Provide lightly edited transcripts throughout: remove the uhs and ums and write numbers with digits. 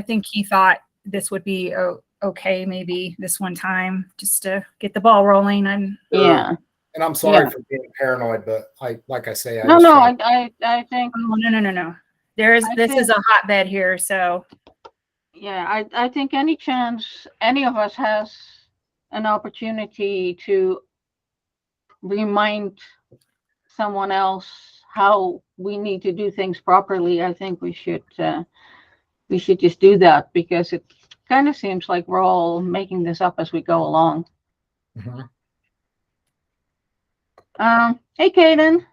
think he thought this would be okay, maybe this one time, just to get the ball rolling. And Yeah. And I'm sorry for being paranoid, but like I say, I think. Oh, no. This is a hotbed here, so. Yeah, I think any chance any of us has an opportunity to remind someone else how we need to do things properly, I think we should just do that, because it kind of seems like we're all making this up as we go along. Mm-hmm. Hey, Kaden.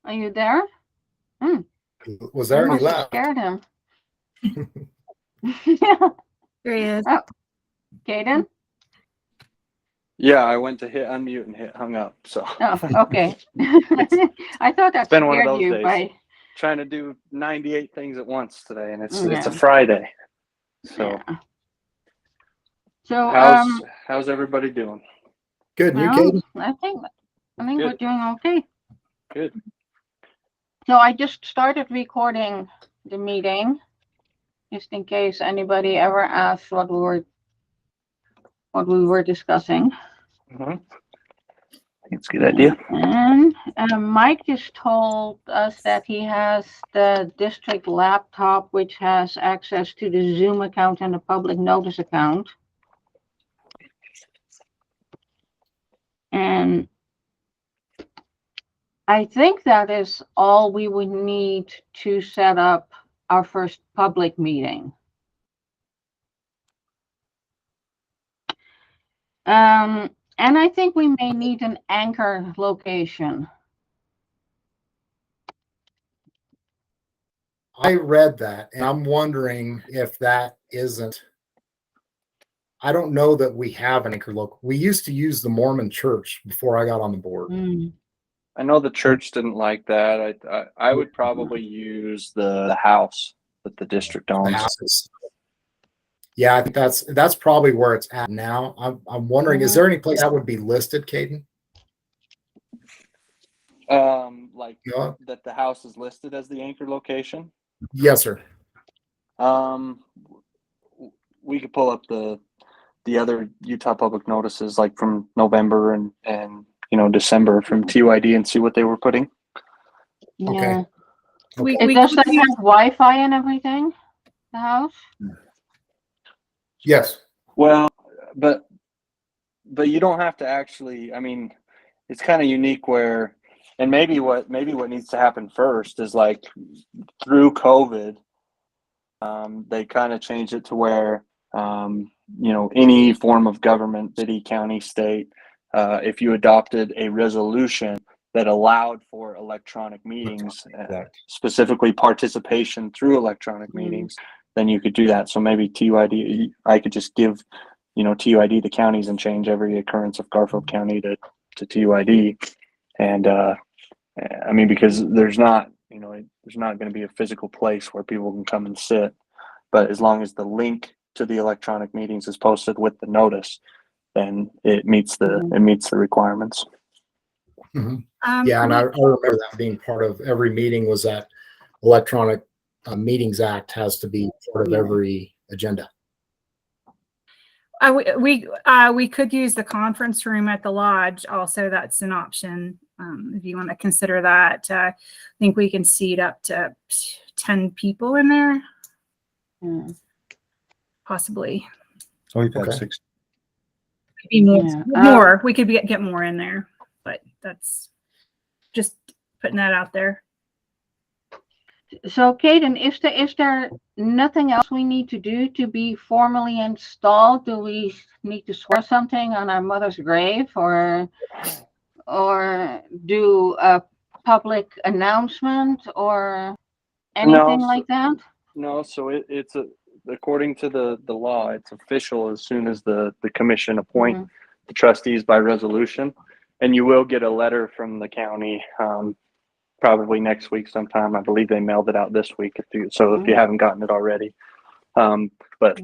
Are you there? Was there any left? Scared him. Yeah. There he is. Oh, Kaden? Yeah, I went to hit unmute and hung up. So. Oh, okay. I thought that been one of those you days. by Trying to do 98 things at once today, and it's a Friday. So, how's everybody doing? Good. You, Kaden? I think we're doing okay. Good. So I just started recording the meeting, just in case anybody ever asks what we were discussing. Mm-hmm. I think it's a good idea. And Mike just told us that he has the district laptop, which has access to the Zoom account and the public notice account. And I think that is all we would need to set up our first public meeting. And I think we may need an anchor location. I read that, and I'm wondering if that isn't. I don't know that we have an anchor local. We used to use the Mormon church before I got on the board. I know the church didn't like that. I would probably use the house that the district owns. The houses. Yeah, I think that's probably where it's at now. I'm wondering, is there any place that would be listed, Caden? That the house is listed as the anchor location? Yes, sir. We could pull up the other Utah public notices, like from November and December from TUID, and see what they were putting. Yeah. Okay. It does that have Wi-Fi and everything? The house? Yes. Well, but you don't have to actually. I mean, it's kind of unique where, and maybe what needs to happen first is, like, through COVID, they kind of changed it to where any form of government, city, county, state, if you adopted a resolution that allowed for electronic meetings, specifically participation through electronic meetings, then you could do that. So maybe TUID, I could just give, TUID to counties and change every occurrence of Garfield County to TUID. And I mean, because there's not going to be a physical place where people can come and sit, but as long as the link to the electronic meetings is posted with the notice, then it meets the requirements. Mm-hmm. Yeah, and I remember that being part of every meeting was that Electronic Meetings Act has to be part of every agenda. We could use the conference room at the lodge. Also, that's an option if you want to consider that. I think we can seat up to 10 people in there, possibly. So we've had 6. Maybe more. We could get more in there, but that's just putting that out there. So, Kaden, is there nothing else we need to do to be formally installed? Do we need to swear something on our mother's grave, or do a public announcement or anything like that? No, so it's according to the law, it's official as soon as the commission appoint the trustees by resolution, and you will get a letter from the county probably next week sometime. I believe they mailed it out this week. If you haven't gotten it already, but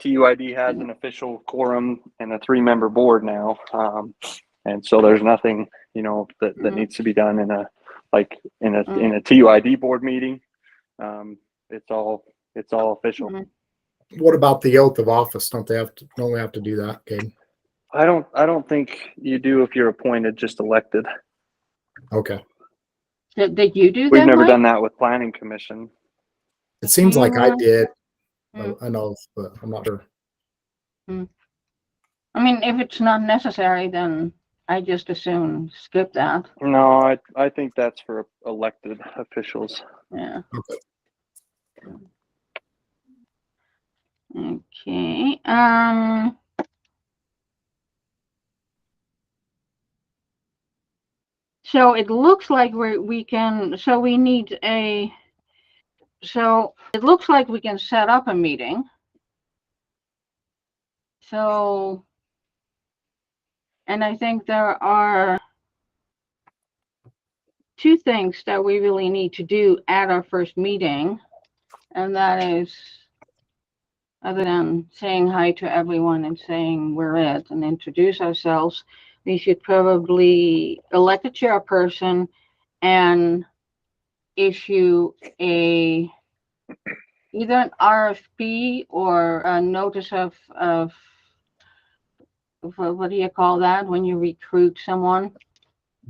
TUID has an official quorum and a 3-member board now, and so there's nothing that needs to be done in a TUID board meeting. it's all official. Mhm. What about the oath of office? Don't they have to do that? Okay. I don't think you do if you're appointed, just elected. Okay. Did you do We've that, never Mike? done that with planning commission. It seems like I did Mm. an oath, but I'm not sure. I mean, if it's not necessary, then I just assume skip that. No, I think that's for elected officials. Yeah. Okay. Okay. So it looks like we can. So we need a. So it looks like we can set up a meeting. So, and I think there are two things that we really need to do at our first meeting, and that is, other than saying hi to everyone and saying we're it and introduce ourselves, we should probably elect a chairperson and issue either an RFP or a notice of what do you call that when you recruit someone?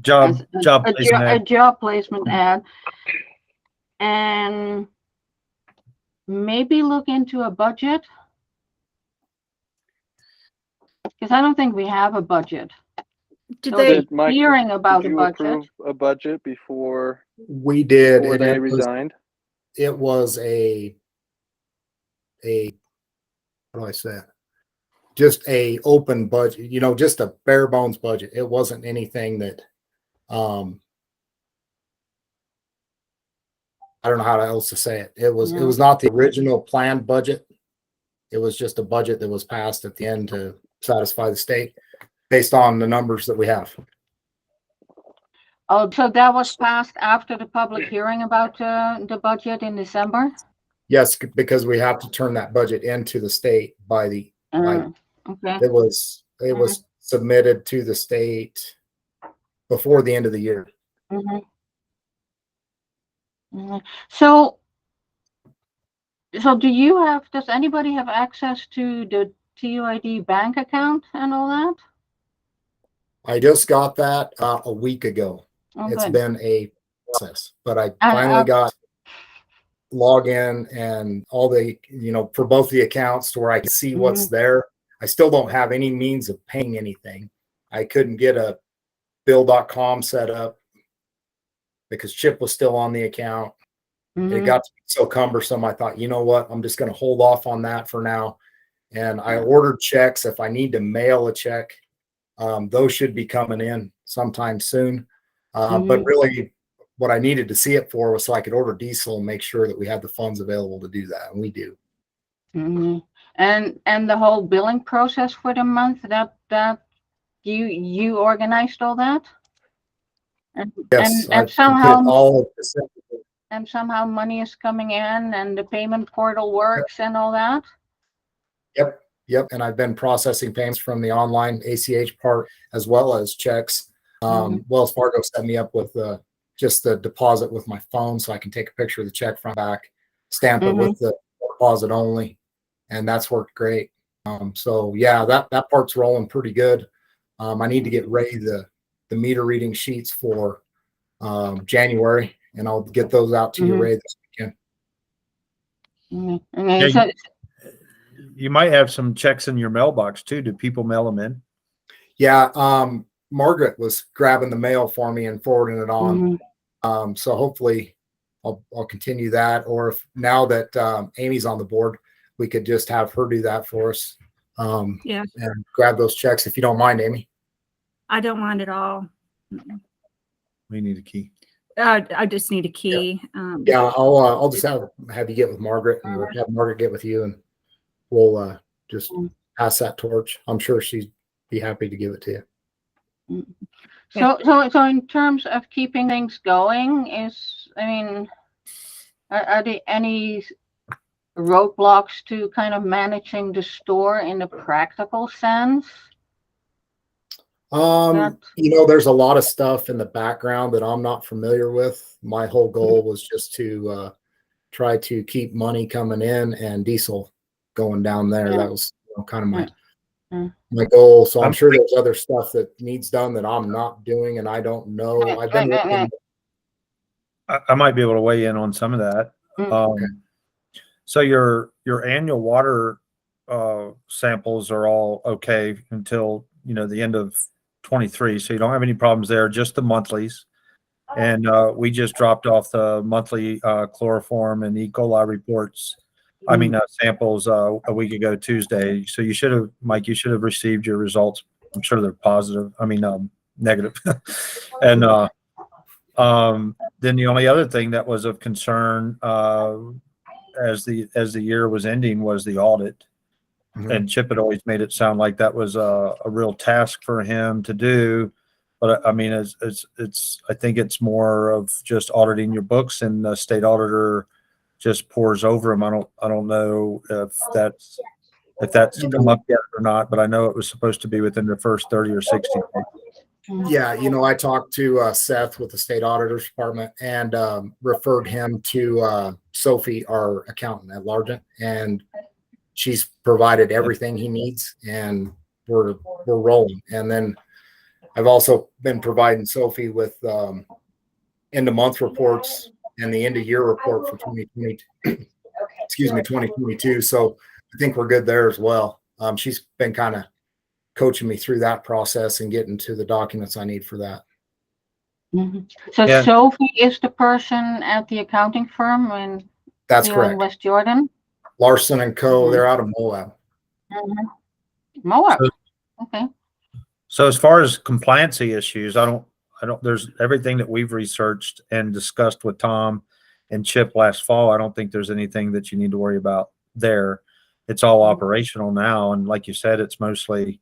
Job A placement ad. job placement ad, and maybe look into a budget, because I don't think we have a budget. Did So they? Did Mike, hearing about did a you budget. approve a budget before We did, and they it resigned? was a what do I say? Just a open budget, just a bare bones budget. It wasn't anything that I don't know how else to say it. It was not the original planned budget. It was just a budget that was passed at the end to satisfy the state based on the numbers that we have. Oh, so that was passed after the public hearing about the budget in December? Yes, because we have to turn that budget into the state by Okay. it was submitted to the state before the end of the year. So does anybody have access to the TUID bank account and all that? I just got that a week ago. Oh, It's good. been a process, but I I- finally got login and all the, for both the accounts to where I can see what's there. I still don't have any means of paying anything. I couldn't get a bill.com set up because Chip was still on the account. It got to be so cumbersome. I thought, you know what? I'm just going to hold off on that for now. And I ordered checks. If I need to mail a check, those should be coming in sometime soon. But really, what I needed to see it for was so I could order diesel and make sure that we had the funds available to do that. And we do. And the whole billing process for the month, that you organized all that? Yes, and I've somehow completed all of the. and somehow money is coming in and the payment portal works and all that? Yep. And I've been processing payments from the online ACH part as well as checks. Wells Fargo set me up with just the deposit with my phone so I can take a picture of the check front back, stamp it with the deposit only. And that's worked great. So yeah, that part's rolling pretty good. I need to get ready the meter reading sheets for January, and I'll get those out to you, Ray, this weekend. Yeah, you might have some checks in your mailbox too. Do people mail them in? Yeah, Margaret was grabbing the mail for me and forwarding it on. So hopefully I'll continue that. Or if now that Amy's on the board, we could just have her do that for us. Yeah. And grab those checks if you don't mind, Amy. I don't mind at all. We need a key. I just need a key. Yeah, I'll just have you get with Margaret, or have Margaret get with you, and we'll just pass that torch. I'm sure she'd be happy to give it to you. So in terms of keeping things going, are there any roadblocks to kind of managing the store in a practical sense? There's a lot of stuff in the background that I'm not familiar with. My whole goal was just to try to keep money coming in and diesel going down there. Yeah. That was kind of my Yeah. my goal. So I'm I'm- sure there's other stuff that needs done that I'm not doing, and I don't know. I've been looking. I might be able to weigh in on some of that. Okay. So your annual water samples are all okay until the end of 23. So you don't have any problems there. Just the monthlies, and we just dropped off the monthly chloroform and E. coli reports. I mean samples a week ago Tuesday. So you should have, Mike. You should have received your results. I'm sure they're positive. I mean negative. And then the only other thing that was of concern as the year was ending was the audit. Mhm. And Chip had always made it sound like that was a real task for him to do. But I mean, I think it's more of just auditing your books, and the state auditor just pours over them. I don't know if that's come up yet or not, but I know it was supposed to be within the first 30 or 60 days. Yeah, I talked to Seth with the state auditor's department and referred him to Sophie, our accountant at Largent, and she's provided everything he needs, and we're rolling. And then I've also been providing Sophie with end of month reports and the end of year report for 2020. Excuse me, 2022. So I think we're good there as well. She's been kind of coaching me through that process and getting to the documents I need for that. So Yeah. Sophie is the person at the accounting firm in That's here in correct. West Jordan. Larson and Co. They're out of Moab. Moab. Okay. So as far as compliancy issues, I don't, there's everything that we've researched and discussed with Tom and Chip last fall. I don't think there's anything that you need to worry about there. It's all operational now. And like you said, it's mostly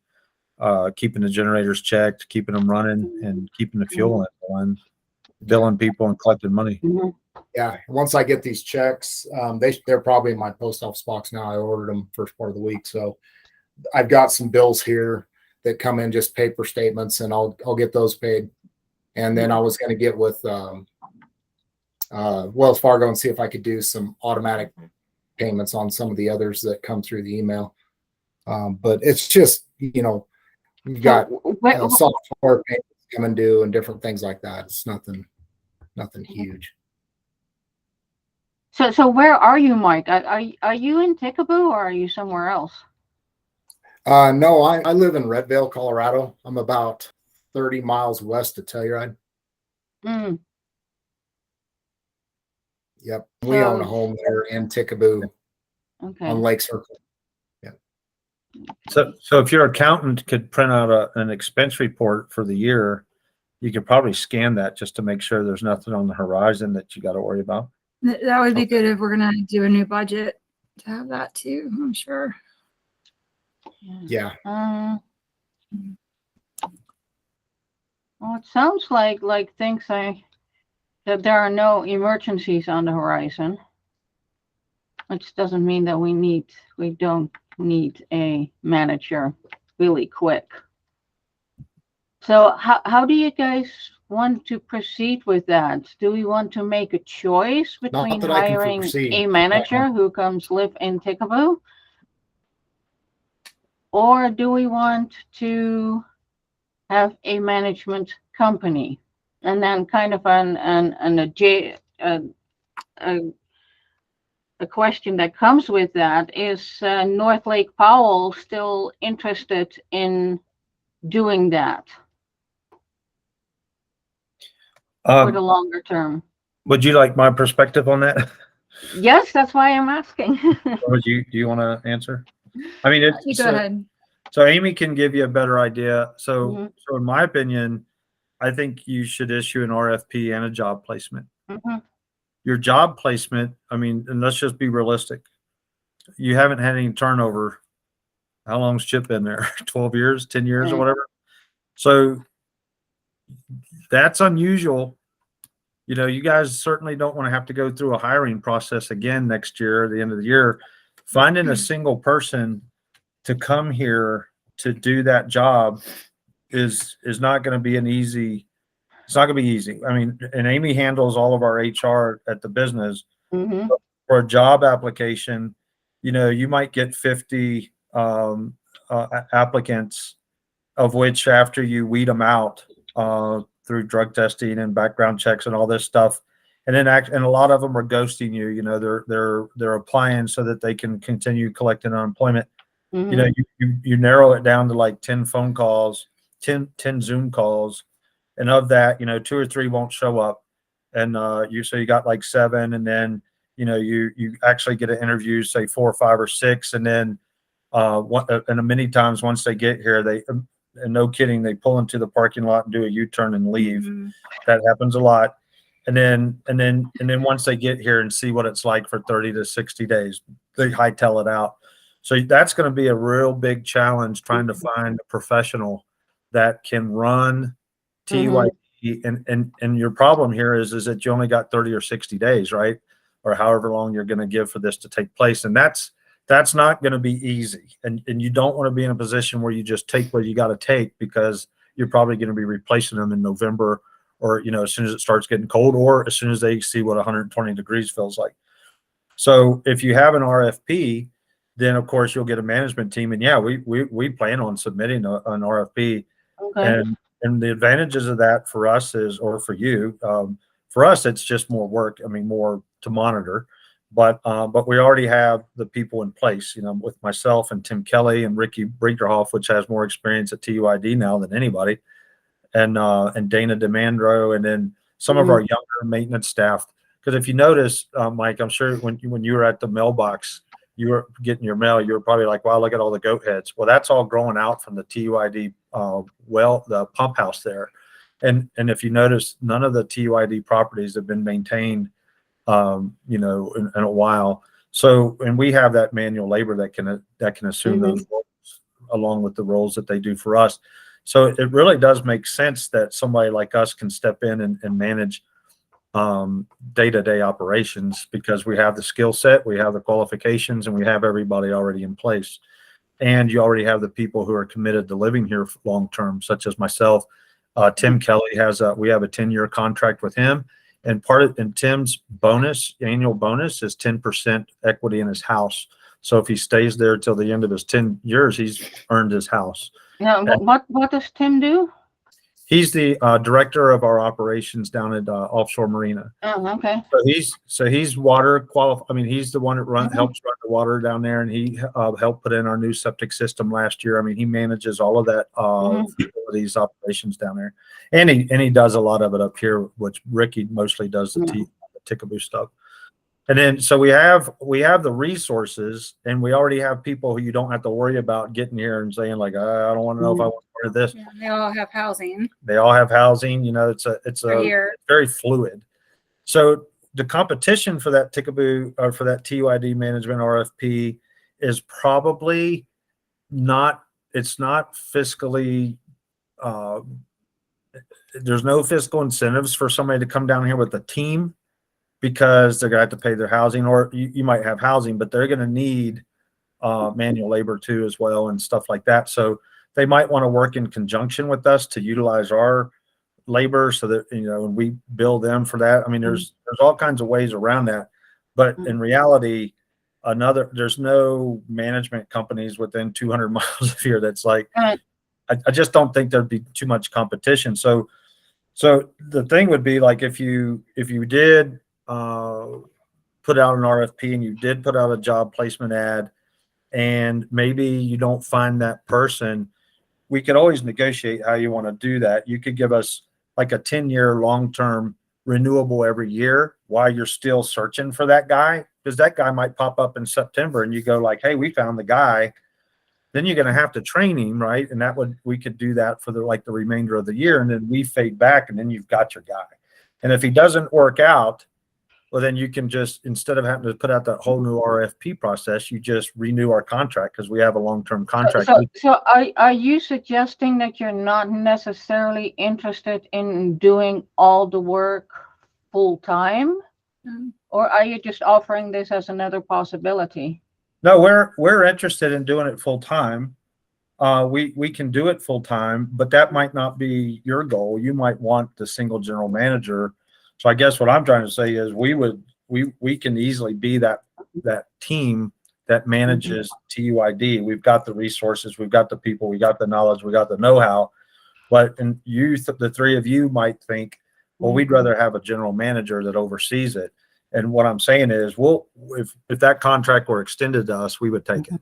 keeping the generators checked, keeping them running, and keeping the fuel in, billing people and collecting money. Yeah. Once I get these checks, they're probably in my post office box now. I ordered them first part of the week. So I've got some bills here that come in, just paper statements, and I'll get those paid. And then I was going to get with Wells Fargo and see if I could do some automatic payments on some of the others that come through the email. But it's just, you've got software payments coming due and different things like that. It's nothing huge. So where are you, Mike? Are you in Tickaboo or are you somewhere else? No, I live in Redvale, Colorado. I'm about 30 miles west of Telluride. Yep. We own a home there in Tickaboo on Lake Circle. Yeah. So if your accountant could print out an expense report for the year, you could probably scan that just to make sure there's nothing on the horizon that you got to worry about. That would be good if we're going to do a new budget to have that too, I'm sure. Yeah. Well, it sounds like things that there are no emergencies on the horizon, which doesn't mean that we don't need a manager really quick. So how do you guys want to proceed with that? Do we want to make a choice between hiring a manager who comes live in Tickaboo? Or do we want to have a management company? And then kind of a question that comes with that is North Lake Powell still interested in doing that for the longer term? Would you like my perspective on that? Yes, that's why I'm asking. Do you want to answer? I mean, You go ahead. So Amy can give you a better idea. So in my opinion, I think you should issue an RFP and a job placement. Your job placement, I mean, and let's just be realistic. You haven't had any turnover. How long's Chip been there? 12 years, 10 years or whatever. So that's unusual. You guys certainly don't want to have to go through a hiring process again next year, at the end of the year. Finding a single person to come here to do that job is not going to be it's not going to be easy. I mean, and Amy handles all of our HR at the business. for a job application, you know, you might get 50 applicants, of which after you weed them out through drug testing and background checks and all this stuff, and then and a lot of them are ghosting you. You know, they're applying so that they can continue collecting unemployment. You know, you narrow it down to like 10 phone calls, 10 Zoom calls, and of that, you know, 2 or 3 won't show up, and you got like 7, and then you know you actually get an interview, say 4 or 5 or 6, and then and many times once they get here, they and no kidding, they pull into the parking lot and do a U-turn and leave. That happens a lot. And then once they get here and see what it's like for 30 to 60 days, they hightail it out. So that's going to be a real big challenge, trying to find a professional that can run TUID. And your problem here is that you only got 30 or 60 days, right? Or however long you're going to give for this to take place. And that's not going to be easy. And you don't want to be in a position where you just take what you got to take, because you're probably going to be replacing them in November, or, you know, as soon as it starts getting cold, or as soon as they see what 120 degrees feels like. So if you have an RFP, then of course you'll get a management team. And yeah, we plan on submitting an RFP. Okay. And the advantages of that for us is, or for you, for us, it's just more work. I mean, more to monitor, but we already have the people in place, you know, with myself and Tim Kelly and Ricky Brinkerhoff, which has more experience at TUID now than anybody, and Dana DeMandro, and then some of our younger maintenance staff. Because if you notice, Mike, I'm sure when you were at the mailbox, you were getting your mail, you were probably like, wow, look at all the goat heads. Well, that's all growing out from the TUID the pump house there. And if you notice, none of the TUID properties have been maintained, you know, in a while. So, and we have that manual labor that can assume those roles, along with the roles that they do for us. So it really does make sense that somebody like us can step in and manage day-to-day operations, because we have the skill set, we have the qualifications, and we have everybody already in place. And you already have the people who are committed to living here long-term, such as myself. Tim Kelly we have a 10-year contract with him. And Tim's annual bonus is 10% equity in his house. So if he stays there till the end of his 10 years, he's earned his house. Now, what does Tim do? He's the director of our operations down at Offshore Marina. Oh, okay. So he's water qualified. I mean, he's the one that helps run the water down there, and he helped put in our new septic system last year. I mean, he manages all of that facilities operations down there, and he does a lot of it up here, which Ricky mostly does the Tickaboo stuff. And then, so we have the resources, and we already have people who you don't have to worry about getting here and saying like, I don't want to know if I want part of this. Yeah, they all have housing. They all have housing. You know, it's very fluid. So the competition for that Tickaboo, or for that TUID management RFP, is probably not. It's not fiscally. There's no fiscal incentives for somebody to come down here with a team, because they're gonna have to pay their housing, or you might have housing, but they're gonna need manual labor too as well, and stuff like that. So they might want to work in conjunction with us to utilize our labor, so that, you know, and we bill them for that. I mean, there's all kinds of ways around that, but in reality, there's no management companies within 200 miles of here that's like, I just don't think there'd be too much competition. So the thing would be like, if you did put out an RFP, and you did put out a job placement ad, and maybe you don't find that person, we could always negotiate how you want to do that. You could give us like a 10-year long-term renewable every year while you're still searching for that guy, because that guy might pop up in September and you go like, hey, we found the guy. Then you're going to have to train him, right? And we could do that for the remainder of the year, and then we fade back, and then you've got your guy. And if he doesn't work out, well, then you can just, instead of having to put out that whole new RFP process, you just renew our contract, because we have a long-term contract. So are you suggesting that you're not necessarily interested in doing all the work full time, or are you just offering this as another possibility? No, we're interested in doing it full time. We can do it full time, but that might not be your goal. You might want the single general manager. So I guess what I'm trying to say is we would we can easily be that team that manages TUID. We've got the resources, we've got the people, we got the knowledge, we got the know-how. But and the three of you might think, well, we'd rather have a general manager that oversees it. And what I'm saying is, well, if that contract were extended to us, we would take it.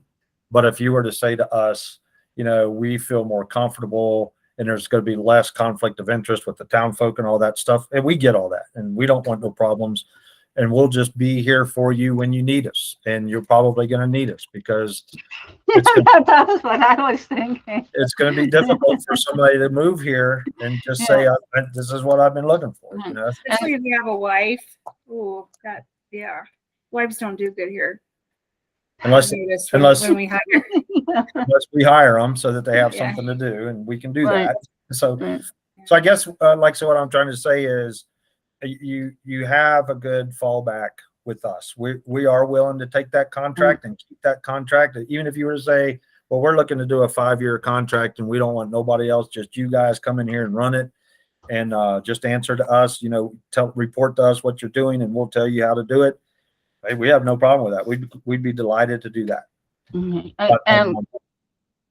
But if you were to say to us, you know, we feel more comfortable and there's going to be less conflict of interest with the town folk and all that stuff, and we get all that, and we don't want no problems, and we'll just be here for you when you need us, and you're probably going to need us because That's what I was thinking. it's going to be difficult for somebody to move here and just say, this is what I've been looking for, you know. Especially if you have a wife. Oh, that, yeah. Wives don't do good here. Unless when we hire. unless we hire them so that they have Yeah. something to do, and we can do Right. that. So, Right. so I guess, so what I'm trying to say is, you have a good fallback with us. We are willing to take that contract and keep that contract, even if you were to say, well, we're looking to do a 5-year contract and we don't want nobody else, just you guys come in here and run it, and just answer to us, you know, report to us what you're doing, and we'll tell you how to do it. Hey, we have no problem with that. We'd be delighted to do that.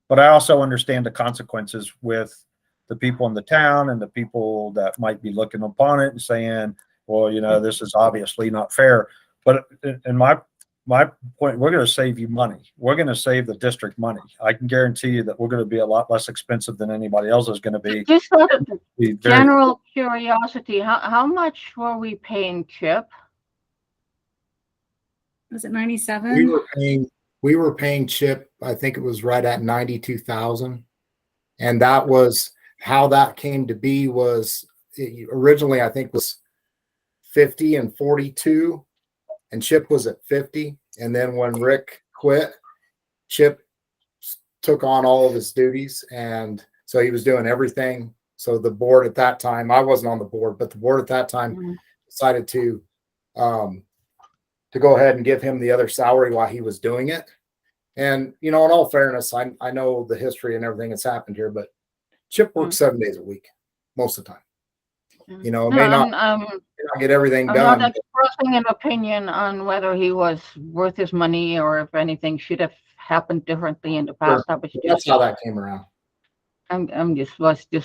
But I also understand the consequences with the people in the town and the people that might be looking upon it and saying, well, you know, this is obviously not fair. But in my point, we're going to save you money. We're going to save the district money. I can guarantee you that we're going to be a lot less expensive than anybody else is going to be. Just out of general curiosity, how much were we paying Chip? Was it 97? We were paying Chip, I think it was right at 92,000. And that was how that came to be. Was originally, I think, was 50 and 42, and Chip was at 50. And then when Rick quit, Chip took on all of his duties, and so he was doing everything. So the board at that time, I wasn't on the board, but the board at that time decided to go ahead and give him the other salary while he was doing it. And, you know, in all fairness, I know the history and everything that's happened here, but Chip works 7 days a week, most of the time. You know, it may not get everything done. I'm not expressing an opinion on whether he was worth his money or if anything should have happened differently in the past. Sure. That's how that came around. I'm just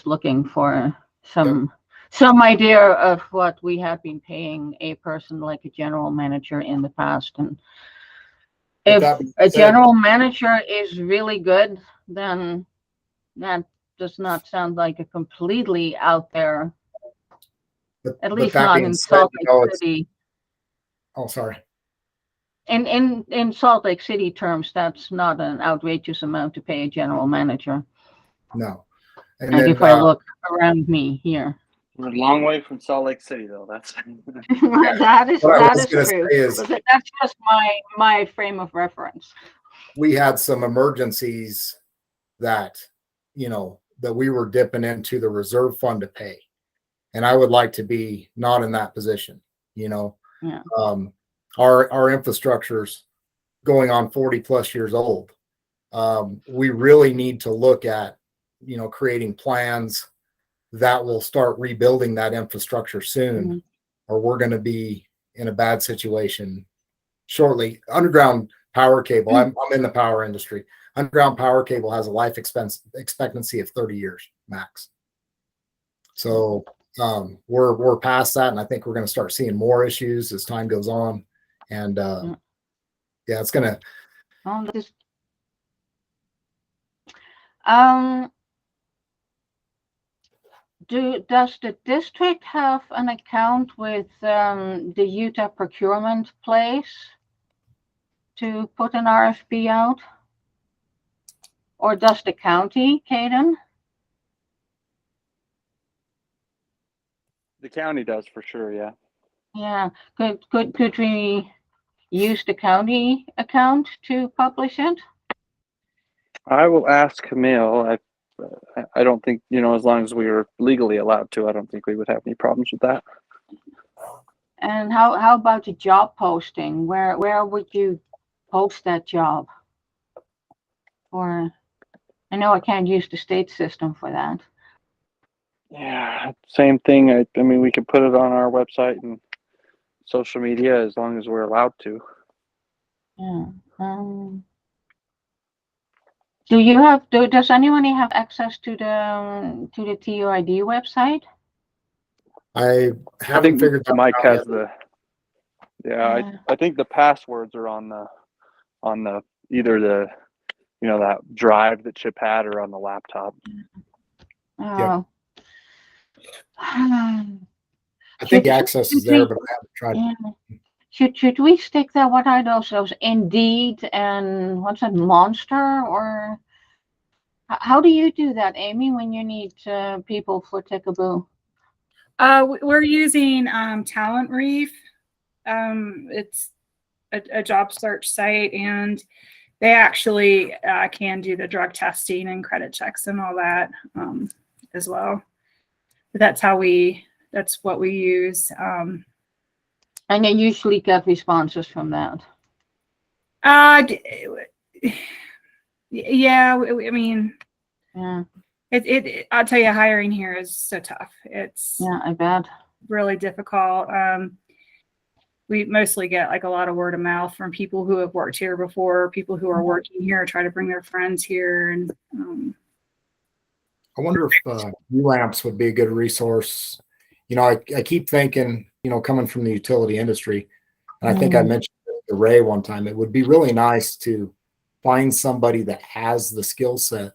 looking for some idea of what we have been paying a person like a general manager in the past. And if a general manager is really good, then that does not sound like a completely out there, at least not in Salt Lake City. Oh, sorry. In Salt Lake City terms, that's not an outrageous amount to pay a general manager. No. And then, if I look around me here. We're a long way from Salt Lake City, though. That's that is true. That's just my frame of reference. We had some emergencies that, you know, that we were dipping into the reserve fund to pay, and I would like to be not in that position. You know, our infrastructure's going on 40 plus years old. We really need to look at, you know, creating plans that will start rebuilding that infrastructure soon, or we're going to be in a bad situation shortly. Underground power cable, I'm in the power industry. Underground power cable has a life expectancy of 30 years max. So we're past that, and I think we're going to start seeing more issues as time goes on. And it's going to. Does the district have an account with the Utah procurement place to put an RFP out? Or does the county, Caden? The county does for sure, yeah. Yeah. Could we use the county account to publish it? I will ask Camille. I don't think, you know, as long as we are legally allowed to, I don't think we would have any problems with that. And how about the job posting? Where would you post that job? Or I know I can't use the state system for that. Yeah, same thing. I mean, we could put it on our website and social media as long as we're allowed to. Yeah. Does anyone have access to the TUID website? I I haven't think figured that Mike out has yet. the, Yeah. I think the passwords are on the either the, that drive that Chip had or on the laptop. Oh. I think access is there, but I haven't tried. Yeah. Should we stick that? What are those Indeed and what's that, Monster? Or how do you do that, Amy, when you need people for Tickaboo? We're using Talent Reef. It's a job search site, and they actually can do the drug testing and credit checks and all that as well. But that's what we use. And you usually get responses from that. Yeah, I mean, Yeah. I'll tell you, hiring here is so tough. It's I bet. really difficult. We mostly get like a lot of word of mouth from people who have worked here before, people who are working here, try to bring their friends here. And I wonder if ULAMPS would be a good resource. I keep thinking, coming from the utility industry, and I think I mentioned it to Ray one time, it would be really nice to find somebody that has the skill set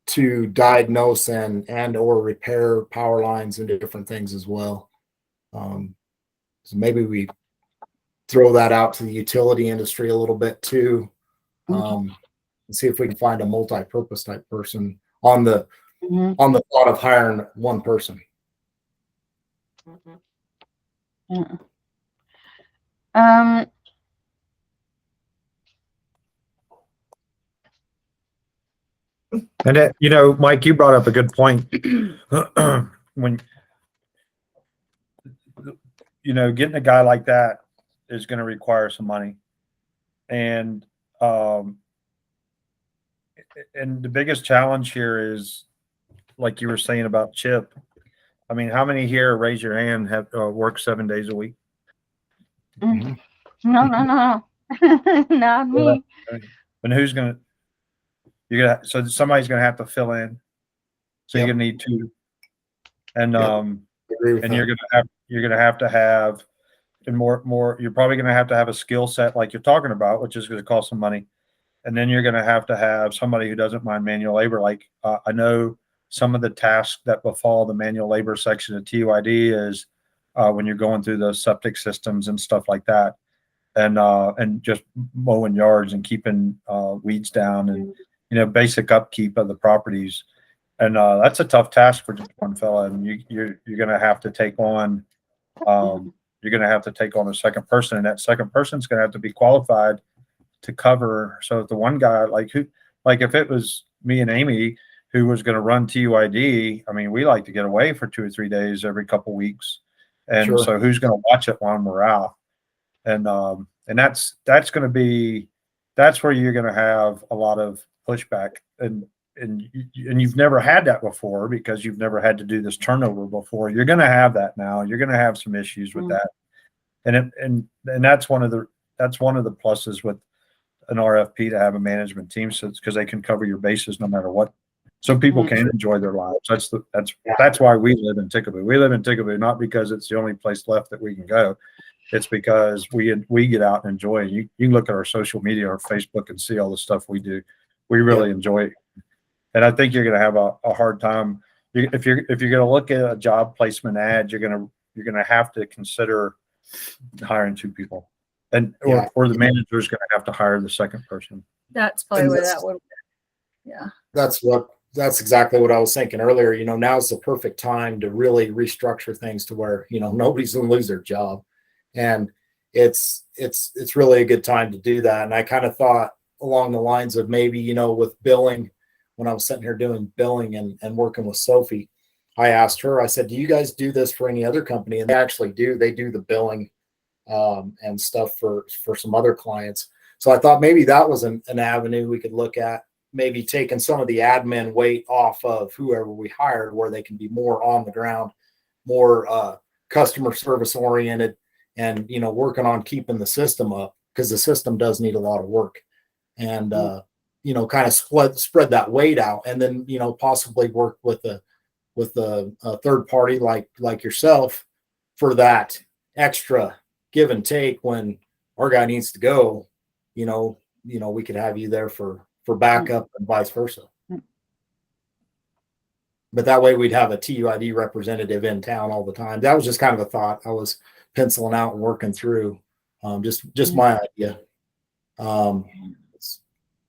to diagnose and or repair power lines and different things as well. So maybe we throw that out to the utility industry a little bit too, and see if we can find a multi-purpose type person on the thought of hiring one person. Yeah. And that, Mike, you brought up a good point. When getting a guy like that is going to require some money, and the biggest challenge here is, like you were saying about Chip. I mean, how many here, raise your hand, have work 7 days a week? Mm-hmm. No, not me. And who's gonna? So somebody's gonna have to fill in. So you're gonna need two, and and you're gonna have to have, and more. You're probably gonna have to have a skill set like you're talking about, which is gonna cost some money. And then you're gonna have to have somebody who doesn't mind manual labor. Like I know some of the tasks that befall the manual labor section of TUID is when you're going through the septic systems and stuff like that, and just mowing yards and keeping weeds down and basic upkeep of the properties. And that's a tough task for just one fella. And you're going to have to take on a second person, and that second person's going to have to be qualified to cover. So if the one guy, like if it was me and Amy who was going to run TUID, I mean, we like to get away for 2 or 3 days every couple of weeks. And so who's going to watch it while we're out? And that's going to be, that's where you're going to have a lot of pushback, and you've never had that before because you've never had to do this turnover before. You're going to have that now. You're going to have some issues with that, and that's one of the pluses with an RFP to have a management team, so because they can cover your bases no matter what, so people can enjoy their lives. That's why we live in Tickaboo. We live in Tickaboo not because it's the only place left that we can go. It's because we get out and enjoy it. You can look at our social media or Facebook and see all the stuff we do. We really enjoy it. And I think you're going to have a hard time if you're going to look at a job placement ad. You're going to have to consider hiring 2 people, and or the manager is going to have to hire the second person. That's probably where that would. Yeah. That's exactly what I was thinking earlier. Now's the perfect time to really restructure things to where nobody's going to lose their job, and it's really a good time to do that. And I kind of thought along the lines of maybe with billing, when I was sitting here doing billing and working with Sophie, I asked her, I said, do you guys do this for any other company? And they actually do. They do the billing and stuff for some other clients. So I thought maybe that was an avenue we could look at, maybe taking some of the admin weight off of whoever we hired, where they can be more on the ground, more customer service oriented and, you know, working on keeping the system up, because the system does need a lot of work. And, you know, kind of spread that weight out, and then, you know, possibly work with a third party like yourself for that extra give and take when our guy needs to go. You know, we could have you there for backup and vice versa. But that way we'd have a TUID representative in town all the time. That was just kind of a thought I was penciling out and working through. Just my idea.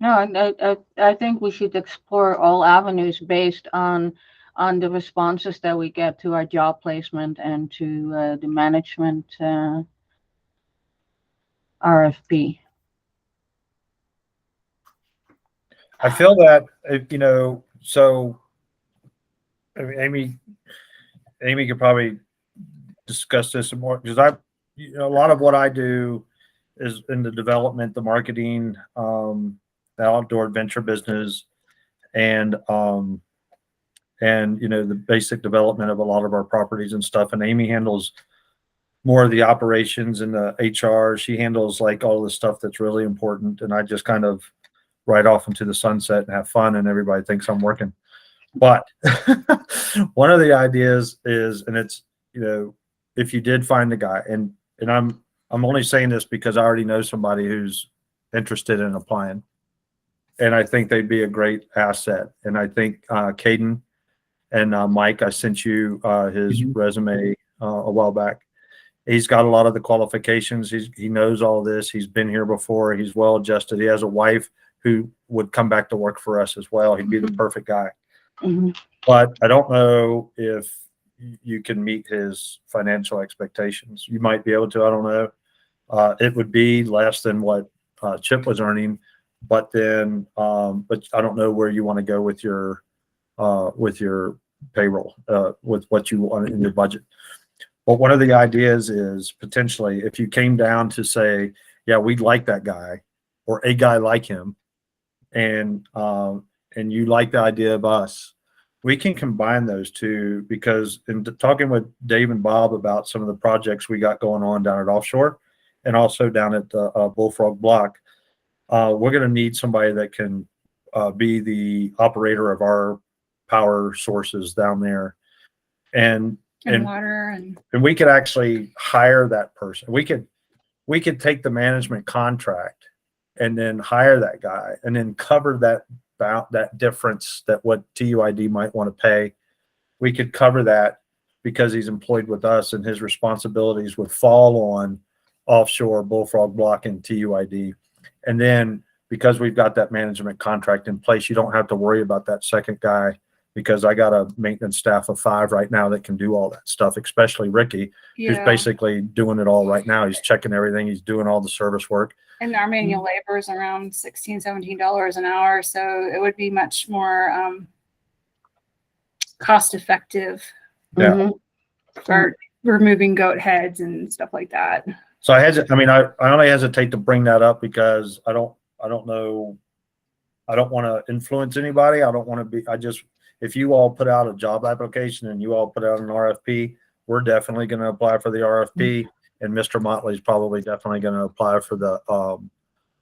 No, I think we should explore all avenues based on the responses that we get to our job placement and to the management RFP. I feel that, you know, so I mean, Amy could probably discuss this some more, because you know, a lot of what I do is in the development, the marketing, the outdoor adventure business, and you know, the basic development of a lot of our properties and stuff. And Amy handles more of the operations and the HR. She handles like all the stuff that's really important, and I just kind of ride off into the sunset and have fun, and everybody thinks I'm working. But one of the ideas is, and it's, you know, if you did find a guy, and I'm only saying this because I already know somebody who's interested in applying, and I think they'd be a great asset. And I think Caden and Mike, I sent you his resume a while back. He's got a lot of the qualifications. He knows all this. He's been here before. He's well adjusted. He has a wife who would come back to work for us as well. He'd be the perfect guy. But I don't know if you can meet his financial expectations. You might be able to. I don't know. It would be less than what Chip was earning, but then, but I don't know where you want to go with your payroll, with what you want in your budget. But one of the ideas is potentially, if you came down to say, yeah, we'd like that guy or a guy like him, and you like the idea of us, we can combine those two, because in talking with Dave and Bob about some of the projects we got going on down at offshore and also down at Bullfrog Block, we're going to need somebody that can be the operator of our power sources down there, and water, and we could actually hire that person. We could take the management contract and then hire that guy and then cover that difference, that what TUID might want to pay. We could cover that because he's employed with us, and his responsibilities would fall on offshore, Bullfrog Block, and TUID. And then because we've got that management contract in place, you don't have to worry about that second guy, because I got a maintenance staff of 5 right now that can do all that stuff, especially Ricky, who's basically doing it all right now. He's checking everything. He's doing all the service work. And our manual labor is around $16-17 an hour. So it would be much more cost effective for removing goat heads and stuff like that. So I only hesitate to bring that up because I don't know. I don't want to influence anybody. I don't want to be, if you all put out a job application and you all put out an RFP, we're definitely going to apply for the RFP. And Mr. Motley's probably definitely going to apply for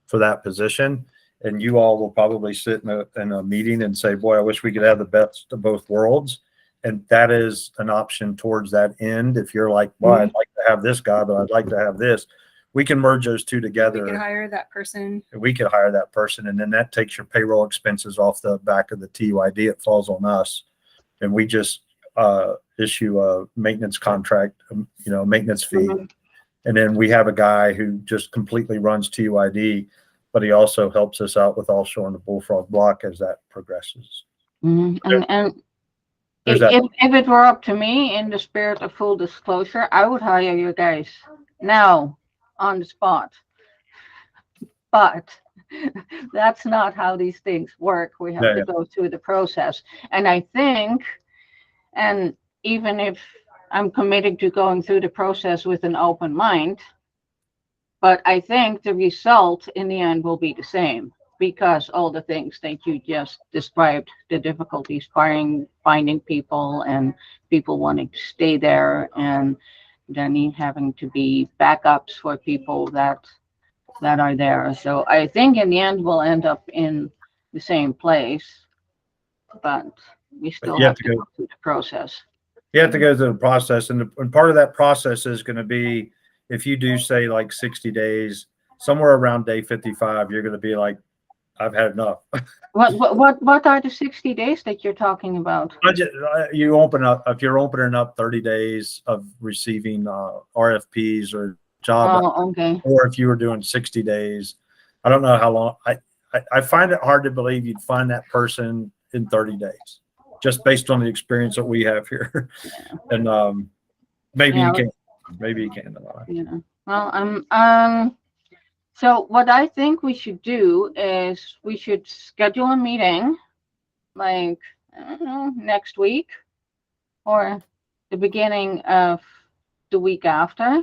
for that position. And you all will probably sit in a meeting and say, boy, I wish we could have the best of both worlds. And that is an option towards that end. If you're like, well, I'd like to have this guy, but I'd like to have this, we can merge those two together. We could hire that person. And then that takes your payroll expenses off the back of the TUID. It falls on us. And we just issue a maintenance contract, maintenance fee. And then we have a guy who just completely runs TUID, but he also helps us out with offshore and the Bullfrog Block as that progresses. And if it were up to me, in the spirit of full disclosure, I would hire you guys now on the spot. But that's not how these things work. We have to go through the process. And I think, and even if I'm committed to going through the process with an open mind, but I think the result in the end will be the same, because all the things that you just described, the difficulties finding people and people wanting to stay there, and having to be backups for people that are there. So I think in the end we'll end up in the same place, but we still You have have to to go through the process. You have to go through the process, and part of that process is going to be, if you do say like 60 days, somewhere around day 55, you're going to be like, I've had enough. What are the 60 days that you're talking about? You open up, if you're opening up 30 days of receiving RFPs or job, Oh, okay. or if you were doing 60 days, I don't know how long. I find it hard to believe you'd find that person in 30 days, just based on the experience that we have here. And maybe Yeah. you can, maybe you can. Yeah. Well, so what I think we should do is we should schedule a meeting, like, I don't know, next week or the beginning of the week after,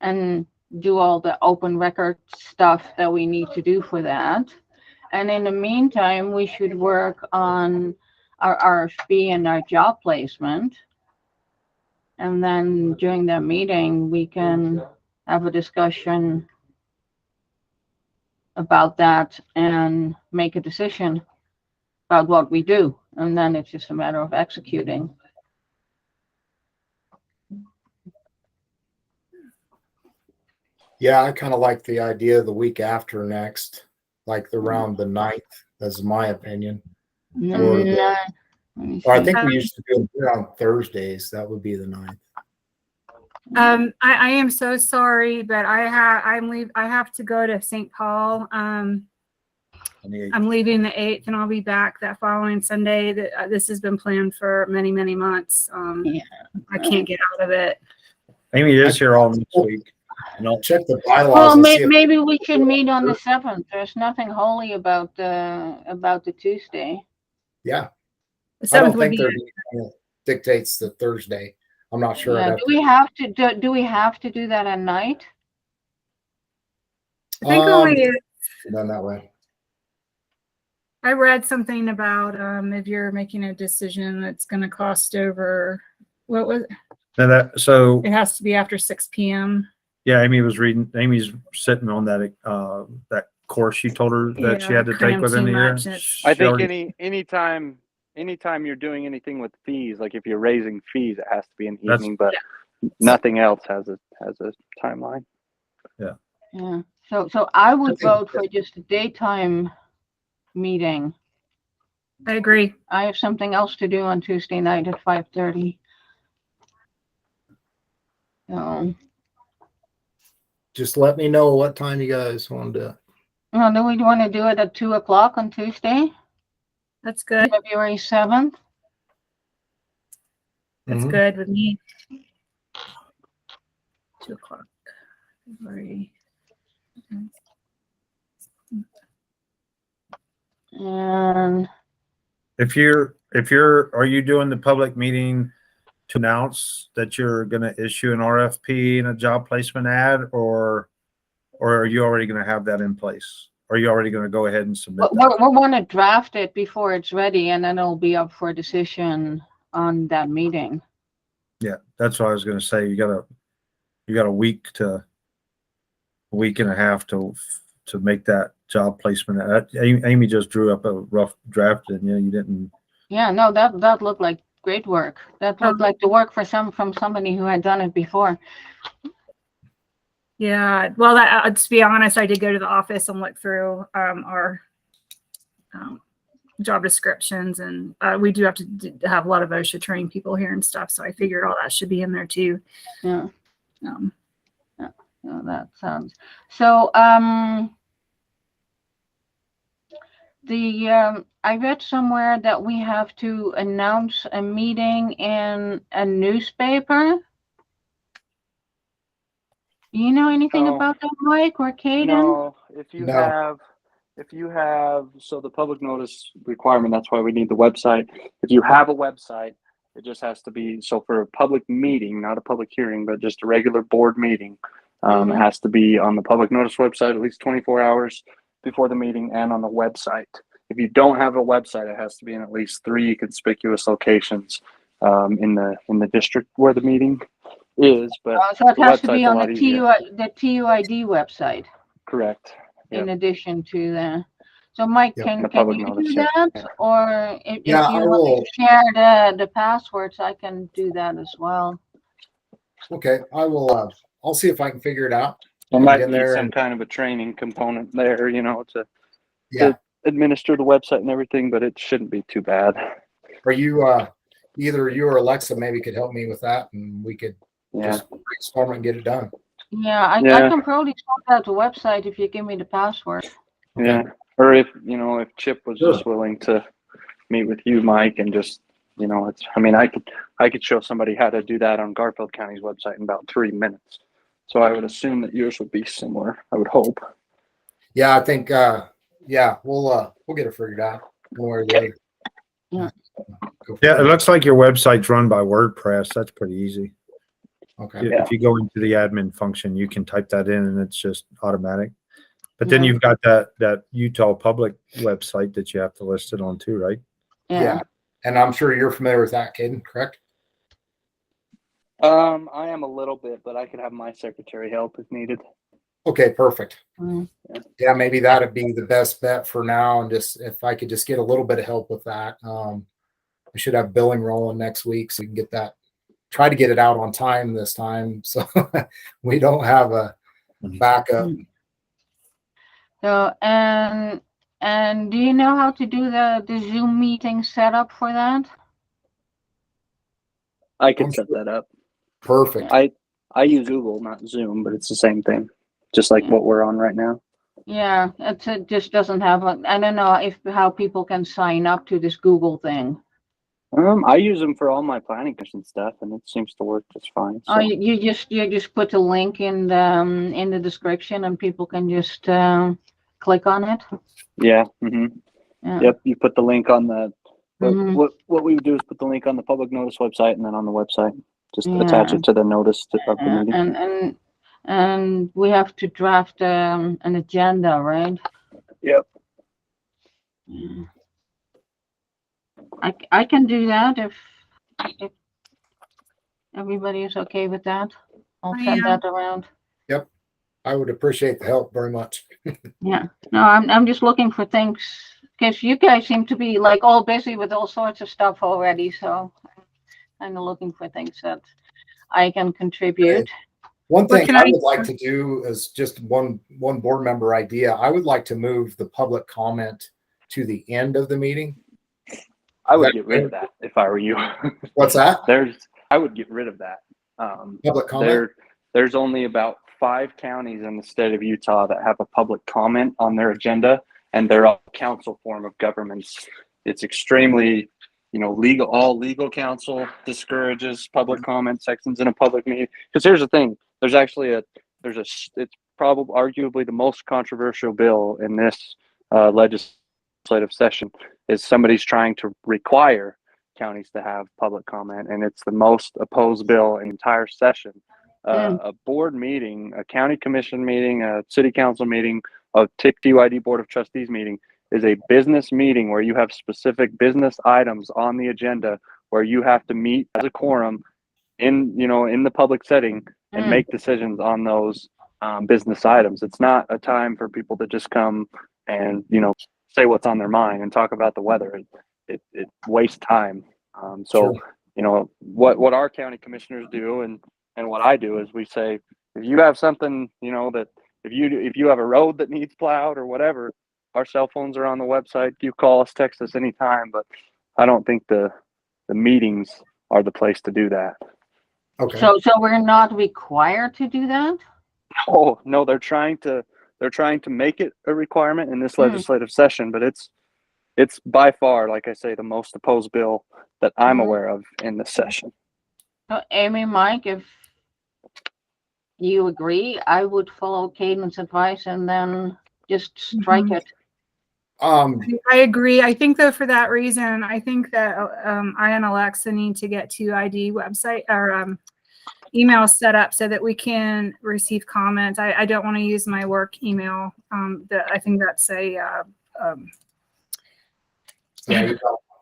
and do all the open record stuff that we need to do for that. And in the meantime, we should work on our RFP and our job placement. And then during that meeting, we can have a discussion about that and make a decision about what we do. And then it's just a matter of executing. Yeah, I kind of like the idea of the week after next, like around the 9th. That's my opinion. Or I think we used to do it on Thursdays. That would be the 9th. I am so sorry, but I have to go to St. Paul. I'm leaving the 8th, and I'll be back that following Sunday. This has been planned for many, many months. Yeah. I can't get out of it. Amy is here all next week. And I'll check the bylaws. Well, and see if maybe we should meet on the 7th. There's nothing holy about the Tuesday. Yeah. The I 7th don't would think be. there dictates the Thursday. I'm not sure. Yeah. Do we have to do that at night? I think only done that way. I read something about if you're making a decision that's going to cost over, what was it? So It has to be after 6 p.m. yeah, Amy's sitting on that that course you told her that she had to take cram within too the year. much. I think anytime you're doing anything with fees, like if you're raising fees, it has to be an evening, but nothing else has a timeline. Yeah. Yeah. So I would vote for just a daytime meeting. I agree. I have something else to do on Tuesday night at 5:30. So, Just let me know what time you guys want to do it. well, do we want to do it at 2 o'clock on Tuesday, That's good. February 7th? That's Mhm. good with me. 2 o'clock. February. And Are you doing the public meeting to announce that you're going to issue an RFP and a job placement ad, or are you already going to have that in place? Are you already going to go ahead and submit that? we want to draft it before it's ready, and then it'll be up for decision on that meeting. Yeah, that's what I was going to say. You got a week and a half to make that job placement. Amy just drew up a rough draft, and you didn't. Yeah, no, that looked like great work. That looked like the work from somebody who had done it before. Yeah. Well, to be honest, I did go to the office and look through our job descriptions, and we do have to have a lot of OSHA trained people here and stuff. So I figured all that should be in there too. Yeah. So that sounds so. I read somewhere that we have to announce a meeting in a newspaper. Do you know anything about that, Mike or Caden? No, if you have, so the public notice requirement, that's why we need the website. If you have a website, it just has to be, so for a public meeting, not a public hearing, but just a regular board meeting, it has to be on the public notice website at least 24 hours before the meeting and on the website. If you don't have a website, it has to be in at least 3 conspicuous locations in the district where the meeting is, but So it the has to website's be a on lot the easier. the TUID website Correct. in Yep. addition to the. So Mike, Yep, can the public you notice, do yeah. that? Yeah. Or if Yeah, you I want will. to share the passwords, I can do that as well. Okay, I will. I'll see if I can figure it out. There Get might in be there some and kind of a training component there, to yeah. administer the website and everything, but it shouldn't be too bad. Are you either you or Alexa maybe could help me with that, and we could Yeah. just brainstorm it and get it done. Yeah, I Yeah. can probably sort out the website if you give me the password. Okay. Yeah. Or if Chip was Sure. just willing to meet with you, Mike, and just, I could show somebody how to do that on Garfield County's website in about 3 minutes. So I would assume that yours would be similar. I would hope. Yeah, I think yeah, we'll get it figured out one way or the other. Yeah. Yeah, it looks like your website's run by WordPress. That's pretty easy. Okay. Yeah. If you go into the admin function, you can type that in and it's just automatic. But then Yeah. you've got that Utah public website that you have to list it on too, right? Yeah. And I'm sure you're familiar with that, Caden, correct? I am a little bit, but I could have my secretary help if needed. Okay, perfect. Mm. Yeah, maybe that'd be the best bet for now. And just if I could just get a little bit of help with that. We should have billing rolling next week so we can get that, try to get it out on time this time. So we don't have a backup. So and do you know how to do the Zoom meeting setup for that? I could I'm set sure- that up. Perfect. I use Google, not Zoom, but it's the same thing, just like what we're on right now. Yeah, it just doesn't have I don't know how people can sign up to this Google thing. I use them for all my planning commission stuff, and it seems to work just fine. So. Oh, you just put a link in the description, and people can just click on it. Yeah. Yeah. Yep. You put the link on the. Mhm. What we would do is put the link on the public notice website, and then on the website, just Yeah. attach it to the notice of the meeting. And we have to draft an agenda, right? Yep. Yeah. I can do that if everybody is okay with that. I'll I send am. that around. I would appreciate the help very much. Yeah. No, I'm just looking for things because you guys seem to be like all busy with all sorts of stuff already. So I'm looking for things that I can contribute. One What thing can I I- would like to do is just one board member idea. I would like to move the public comment to the end of the meeting. I would get rid of that if I were you. What's that? I would get rid of that. Public comment? There's only about 5 counties in the state of Utah that have a public comment on their agenda, and they're all council form of governments. It's extremely, legal. All legal counsel discourages public comment sections in a public meeting. Because here's the thing: it's probably arguably the most controversial bill in this legislative session. Is somebody's trying to require counties to have public comment, and it's the most opposed bill in the entire session. A board meeting, a county commission meeting, a city council meeting, a TUID board of trustees meeting is a business meeting where you have specific business items on the agenda where you have to meet as a quorum in the public setting and make decisions on those business items. It's not a time for people to just come and say what's on their mind and talk about the weather. It wastes time. So Sure. what our county commissioners do and what I do is we say, if you have something, that if you have a road that needs plowed or whatever, our cell phones are on the website. You call us, text us anytime, but I don't think the meetings are the place to do that. Okay. So we're not required to do that? Oh, no, they're trying to make it a requirement in this legislative session, but it's by far, like I say, the most opposed bill that I'm aware of in this session. So Amy, Mike, if you agree, I would follow Caden's advice and then just strike it. I agree. I think though, for that reason, I think that I and Alexa need to get TUID website or email set up so that we can receive comments. I don't want to use my work email. I think that's a Yeah,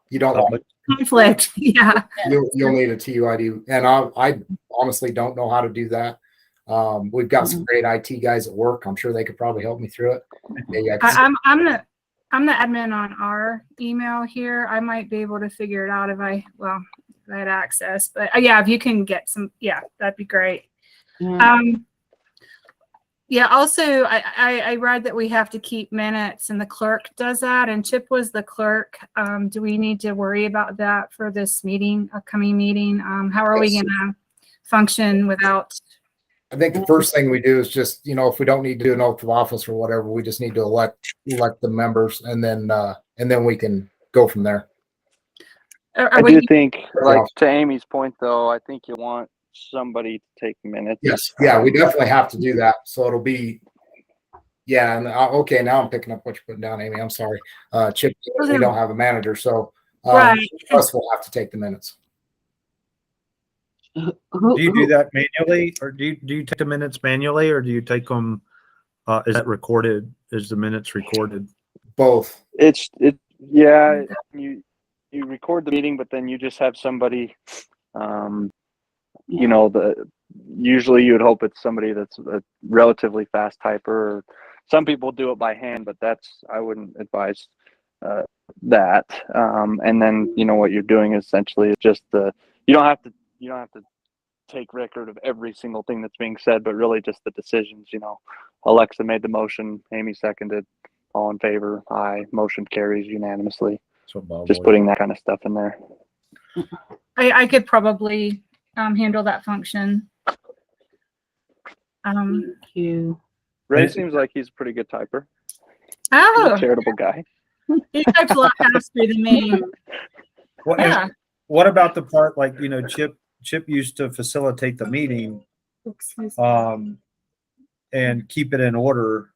you don't want conflict. Yeah. You'll need a TUID, and I honestly don't know how to do that. We've got some great IT guys at work. I'm sure they could probably help me through it. Maybe I could I'm the admin on our email here. I might be able to figure it out if I had access. But yeah, if you can get some, yeah, that'd be great. Yeah. Yeah. Also, I read that we have to keep minutes, and the clerk does that. And Chip was the clerk. Do we need to worry about that for this meeting, upcoming meeting? How are we going to function without? I think the first thing we do is just, if we don't need to do an oath of office or whatever, we just need to elect the members, and then we can go from there. I do think, like to Amy's point, though, I think you want somebody to take minutes. Yes, yeah, we definitely have to do that. So it'll be, yeah, and okay, now I'm picking up what you're putting down, Amy. I'm sorry, Chip. We don't have a manager, so right. us will have to take the minutes. Do you do that manually, or do you take the minutes manually, or do you take them? Is that recorded? Is the minutes recorded? Both. Yeah. You record the meeting, but then you just have somebody. Usually you would hope it's somebody that's a relatively fast typer. Some people do it by hand, but I wouldn't advise that. And then what you're doing essentially is just you don't have to take record of every single thing that's being said, but really just the decisions. Alexa made the motion, Amy seconded, all in favor, aye, motion carries unanimously. Just putting that kind of stuff in there. I could probably handle that function. Thank you. Ray seems like he's a pretty good typer. Oh, he's a charitable guy. He types a lot faster than me. Yeah. What about the part like Chip used to facilitate the meeting, and keep it in order?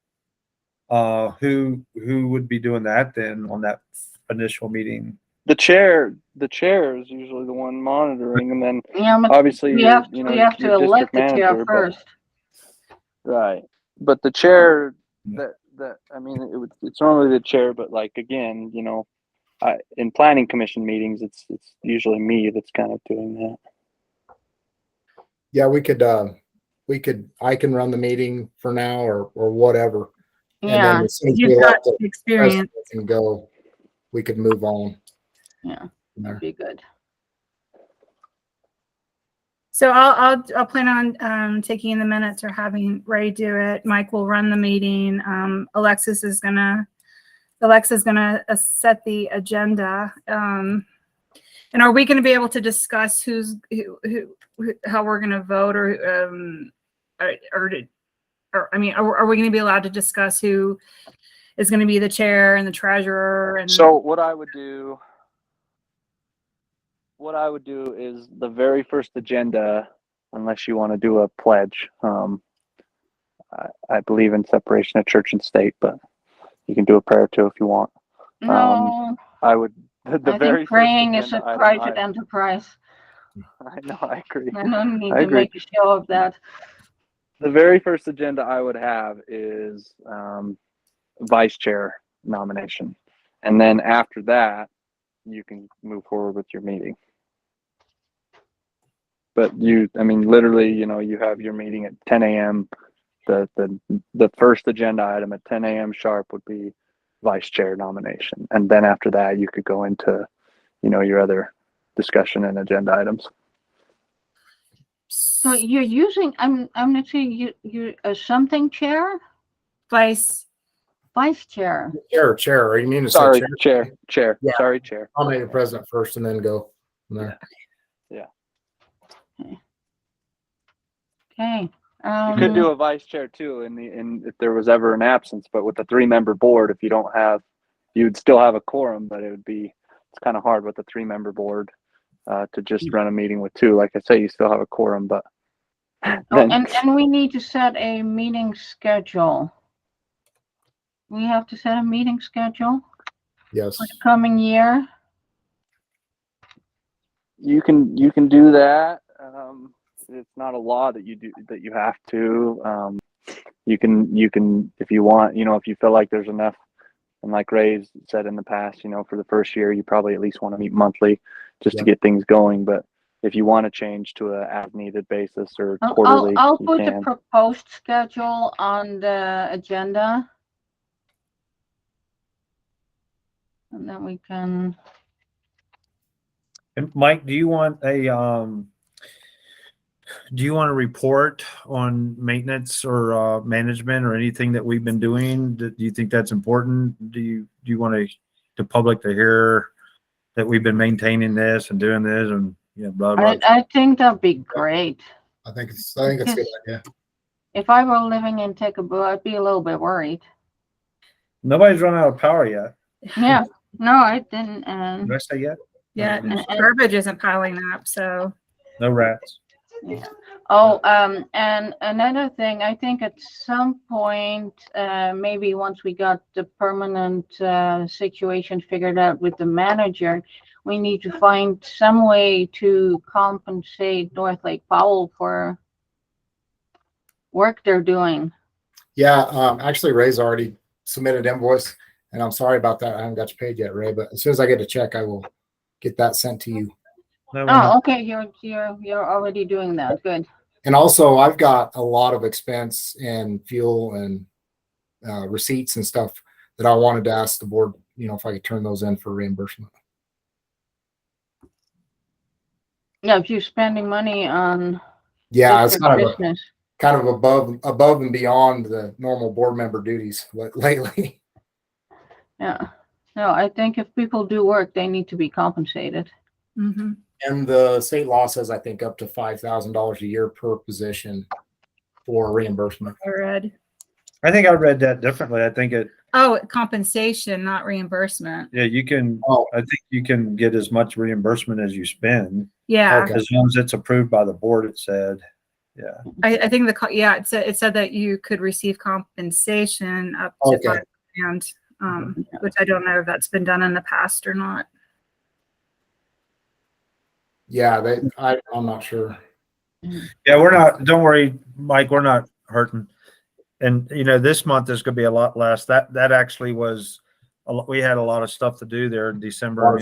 Who would be doing that then on that initial meeting? The chair is usually the one monitoring, and then obviously we have to elect the chair first. Right, but the chair it's normally the chair, but like again, in planning commission meetings, it's usually me that's kind of doing that. Yeah, I can run the meeting for now or whatever. Yeah, and then as soon as you've got experience and go, we could move on. Yeah, that'd be good. So I'll plan on taking the minutes or having Ray do it. Mike will run the meeting. Alexa's gonna set the agenda. And are we going to be able to discuss how we're going to vote, or are we going to be allowed to discuss who is going to be the chair and the treasurer? And so what I would do is the very first agenda, unless you want to do a pledge. I believe in separation of church and state, but you can do a prayer too if you want. No, I would. I think praying is a private enterprise. I know, I agree. I don't need to make a show of that. The very first agenda I would have is vice chair nomination, and then after that, you can move forward with your meeting. But literally, you have your meeting at 10 a.m. The first agenda item at 10 a.m. sharp would be vice chair nomination, and then after that, you could go into, your other discussion and agenda items. So you're using, I'm not saying you something chair, vice chair. Chair. You mean to sorry, say chair? Yeah. Sorry, chair. I'll make the president first and then go from there. Yeah. Okay. You could do a vice chair too, in if there was ever an absence. But with a 3-member board, if you'd still have a quorum, but it's kind of hard with a 3-member board to just run a meeting with 2. Like I say, you still have a quorum, but. And we need to set a meeting schedule. We have to set a meeting schedule. Yes. For the coming year. You can do that. It's not a law that you have to. You can if you want. If you feel like there's enough And like Ray's said in the past, you know, for the first year, you probably at least want to meet monthly just to Yeah. get things going. But if you want to change to a as needed basis or I'll quarterly, I'll you put the can. proposed schedule on the agenda. And then we can, And Mike, do you want a report on maintenance or management or anything that we've been doing? Do you think that's important? Do you want the public to hear that we've been maintaining this and doing this and blah blah? I think that'd be great. I think it's a good idea. If I were living in Tickaboo, I'd be a little bit worried. Nobody's run out of power yet. Yeah, no, I didn't. Did I say yet? Yeah, No, garbage isn't piling up, so. no rats. Yeah. Oh, and another thing, I think at some point, maybe once we got the permanent situation figured out with the manager, we need to find some way to compensate North Lake Powell for work they're doing. Yeah, actually, Ray's already submitted invoice, and I'm sorry about that. I haven't got you paid yet, Ray. But as soon as I get a check, I will get that sent to you. No, Oh, okay, you're already doing that. Good. And also, I've got a lot of expense in fuel and receipts and stuff that I wanted to ask the board, if I could turn those in for reimbursement. Yeah, if you're spending money on Yeah, it's different kind of above and beyond the normal board member duties lately. Yeah. No, I think if people do work, they need to be compensated. Mm-hmm. And the state law says, I think, up to $5,000 a year per position for reimbursement. I read. I think I read that differently. I think Compensation, not reimbursement. you can. Oh. I think you can get as much reimbursement as you spend. Yeah. Okay. As long as it's approved by the board, it said. Yeah. I think it said that you could receive compensation up to Okay. $5,000, which I don't know if that's been done in the past or not. Yeah, I'm not sure. Yeah, we're not. Don't worry, Mike. We're not hurting. And this month is going to be a lot less. That actually was. We had a lot of stuff to do there in December.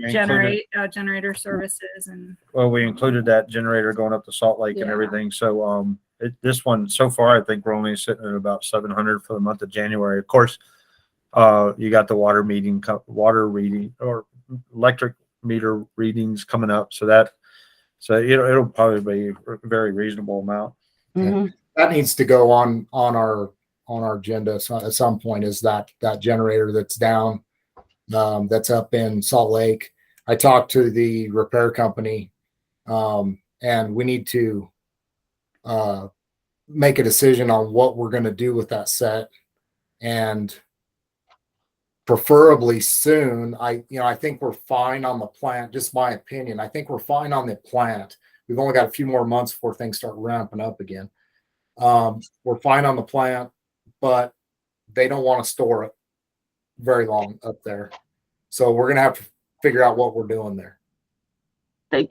Generator services and. Well, we included that generator going up to Salt Lake and Yeah. everything. So this one so far, I think we're only sitting at about 700 for the month of January. Of course, you got the water reading or electric meter readings coming up. So it'll probably be a very reasonable amount. Mhm. That needs to go on our agenda. So at some point is that generator that's down, that's up in Salt Lake. I talked to the repair company, and we need to make a decision on what we're going to do with that set, and preferably soon. I think we're fine on the plant. Just my opinion. I think we're fine on the plant. We've only got a few more months before things start ramping up again. We're fine on the plant, but they don't want to store it very long up there. So we're going to have to figure out what we're doing there.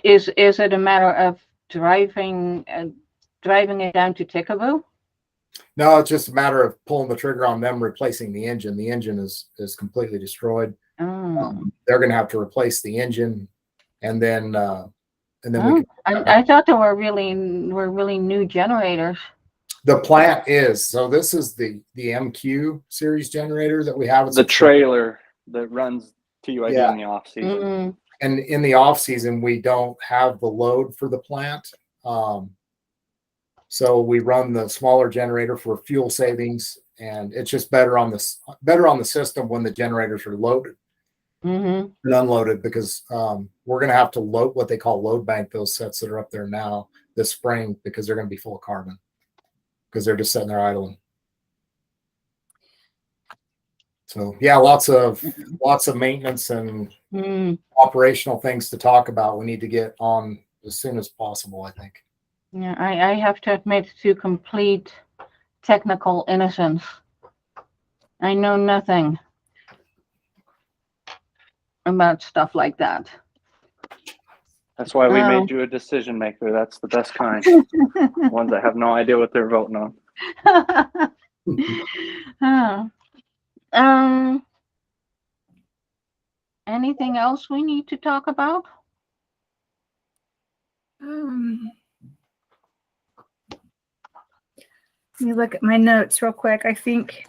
Is it a matter of driving it down to Tickaboo? No, it's just a matter of pulling the trigger on them replacing the engine. The engine is completely destroyed. Oh. They're going to have to replace the engine, and then we can. I thought they were really new generators. The plant is. So this is the MQ series generator that we have. It's The trailer that runs TUID Yeah. in the off season. Mm-hmm. And in the off season, we don't have the load for the plant. So we run the smaller generator for fuel savings, and it's just better on the system when the generators are loaded Mm-hmm. and unloaded, because we're going to have to load what they call load bank those sets that are up there now this spring, because they're going to be full of carbon because they're just sitting there idling. So yeah, lots of maintenance and operational things to talk about. We need to get on as soon as possible, I think. Yeah, I have to admit to complete technical innocence. I know nothing about stuff like that. That's why we made you a decision maker. That's the best kind. Ones that have no idea what they're voting on. Anything else we need to talk about? Let me look at my notes real quick. I think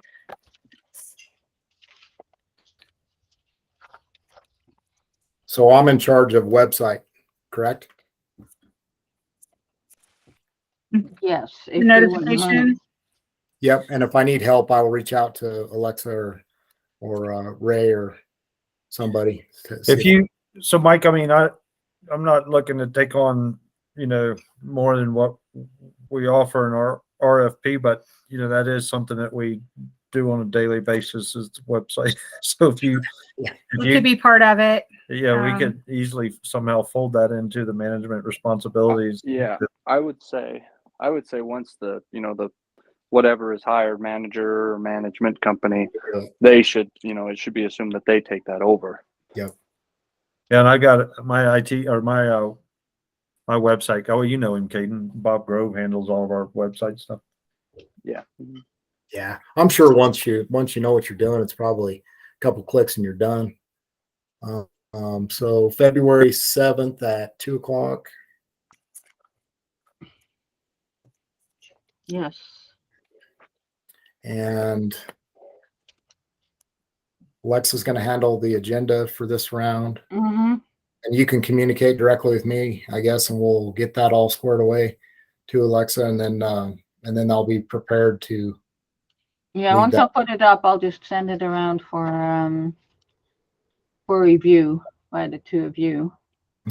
So I'm in charge of website, correct? Yes. the if you wouldn't mind. notification. Yep. And if I need help, I will reach out to Alexa or Ray or somebody. To see If you, so Mike, I mean, I'm not looking to take on, more than what we offer in our RFP, but that is something that we do on a daily basis is the website. So if you, We could be part of it. yeah, we could easily somehow fold that into the management responsibilities. Yeah, I would say once the whatever is hired, manager or management company, they should, it should be assumed that they take that over. Yep. Yeah, and I got my IT or my website. Oh, you know him, Caden. Bob Grove handles all of our website stuff. Yeah. Yeah. I'm sure once you know what you're doing, it's probably a couple clicks and you're done. So February 7th at 2:00. Yes. And Alexa's going to handle the agenda for this round. Mm-hmm. And you can communicate directly with me, I guess, and we'll get that all squared away to Alexa, and then I'll be prepared to. Yeah, leave once that. I put it up, I'll just send it around for review by the two of you.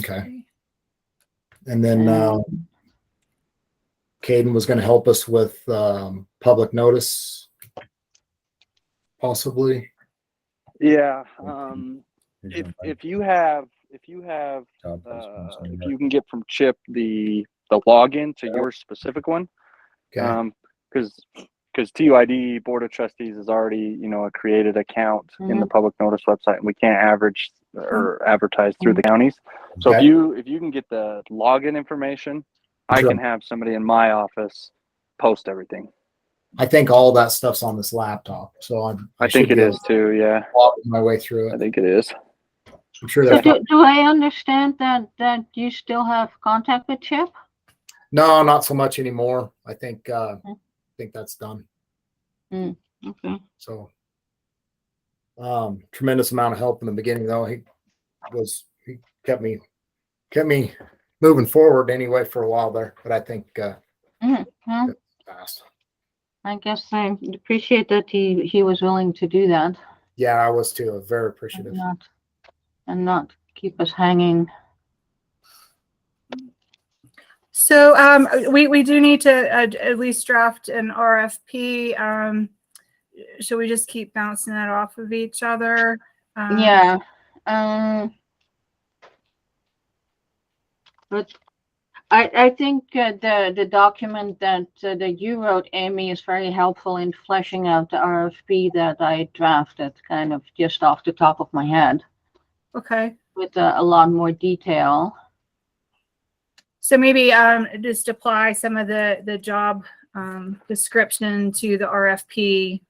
Okay. And then Um, Caden was going to help us with public notice, possibly. Yeah. If you can get from Chip the login to your specific one, Okay. because TUID Board of Trustees is already a created account in the public notice website, and we can't average or advertise through the counties. So Okay. if you can get the login information, I Sure. can have somebody in my office post everything. I think all that stuff's on this laptop, so I think it is too. Yeah, walking my way through I it. think it is. I'm sure so that's do I understand that you still have contact with Chip? no, not so much anymore. I think that's done. Okay. So, tremendous amount of help in the beginning, though. He kept me moving forward anyway for a while there. But I think Well, fast. I guess I appreciate that he was willing to do that. Yeah, I was too. Very appreciative. And not keep us hanging. So we do need to at least draft an RFP. Should we just keep bouncing that off of each other? Yeah. But I think the document that you wrote, Amy, is very helpful in fleshing out the RFP that I drafted, kind of just off the top of my head, Okay. with a lot more detail. So maybe just apply some of the job description to the RFP.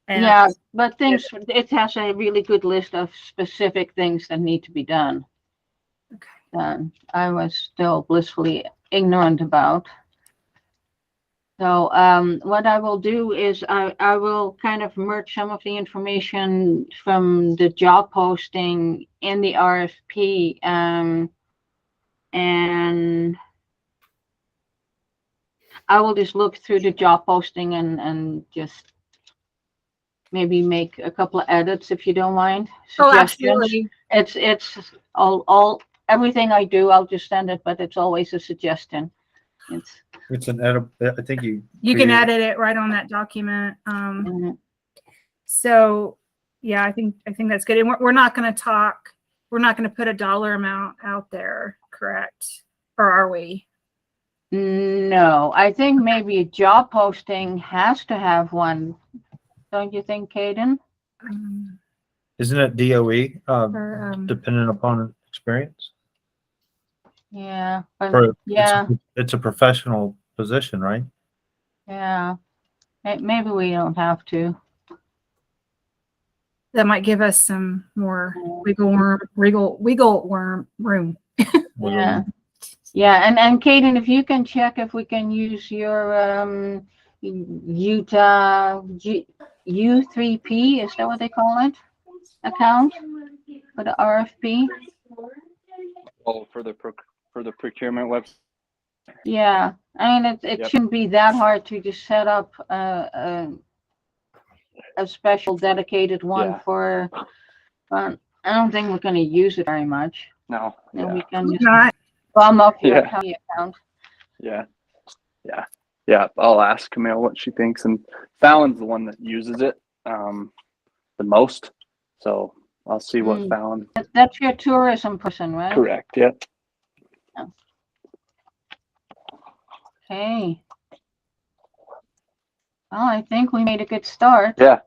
And Yeah, but it has a really good list of specific things that need to be done. Okay. I was still blissfully ignorant about. So what I will do is I will kind of merge some of the information from the job posting in the RFP, and I will just look through the job posting and just maybe make a couple of edits if you don't mind. Oh, Suggestions. absolutely. It's all everything I do, I'll just send it, but it's always a suggestion. It's an edit. I think You can edit it right on that document. Mhm. So yeah, I think that's good. And we're not going to put a dollar amount out there, correct? Or are we? No, I think maybe a job posting has to have one. Don't you think, Caden? Isn't it DOE? Or, Dependent upon experience. Yeah, but Or yeah, it's a professional position, right? yeah. Maybe we don't have to. that might give us some more wiggle worm room. Yeah. Yeah, and Kaden, if you can check if we can use your Utah U3P, is that what they call it? Account for the RFP? Oh, for the procurement website. Yeah, I mean it Yep. shouldn't be that hard to just set up a special dedicated one Yeah. for. I don't think we're going to use it very much. No. And Yeah. we can just Not bum up your Yeah. county account. Yeah. Yeah. Yeah. I'll ask Camille what she thinks, and Fallon's the one that uses it the most. So I'll see what Fallon. That's your tourism person, right? Correct. Yeah. Okay. Well, I think we made a good start. Yeah.